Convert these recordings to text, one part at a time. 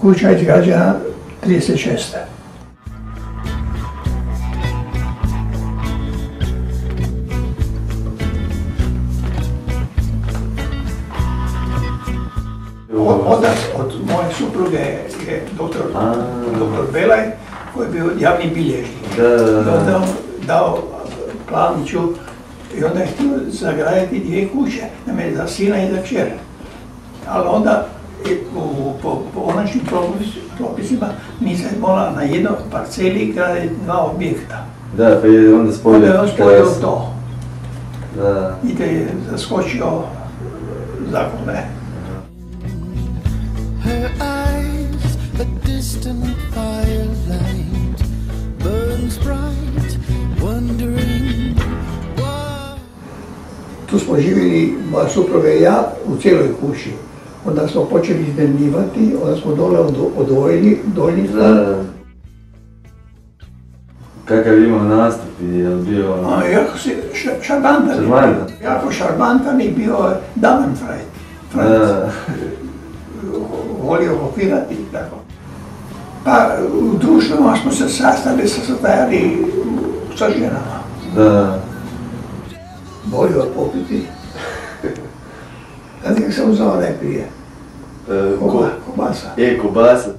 Kuća je izgrađena 36. Otac od moje supruge je doktor Belaj, koji je bio javni bilježnik. I onda on dao Plavniću i onda je htio zagraditi 2 kuće, za sina i za kćer. Ali onda po onačnim propisima mi se morala na jednoj parceli graditi 2 objekta. Da, pa je onda spojio. Onda je on spojio to. Da. I te je zaskočio zakone. Her eyes, a distant firelight, burns bright, wondering why. Tu smo živjeli, moja supruga i ja, u cijeloj kući. Onda smo počeli iznajmljivati, onda smo dole odvojili Donjica. Kakav je imao nastup, je li bio... Jako si šarmantan. Šarmantan? Jako šarmantan i bio Damen Frajt. Volio kopirati i tako. Pa u društvima smo se sastajali sa ženama. Da. Volio popiti. Znate kako sam uzao najprije? Kobasa. Kobasa.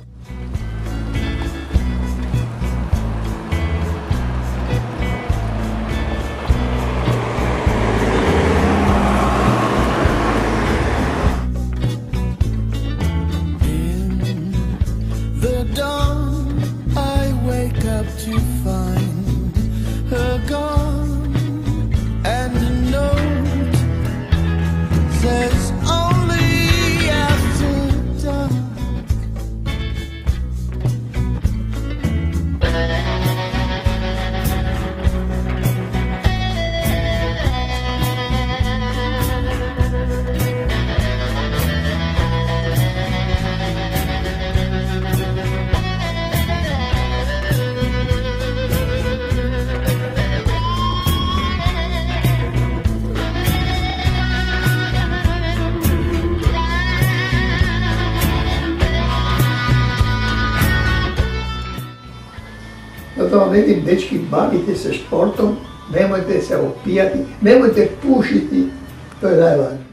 To find her gone, and a note says only after dark. Zato vam vidim, dečki, bavite se športom, nemojte se opijati, nemojte pušiti, to je najvažnije.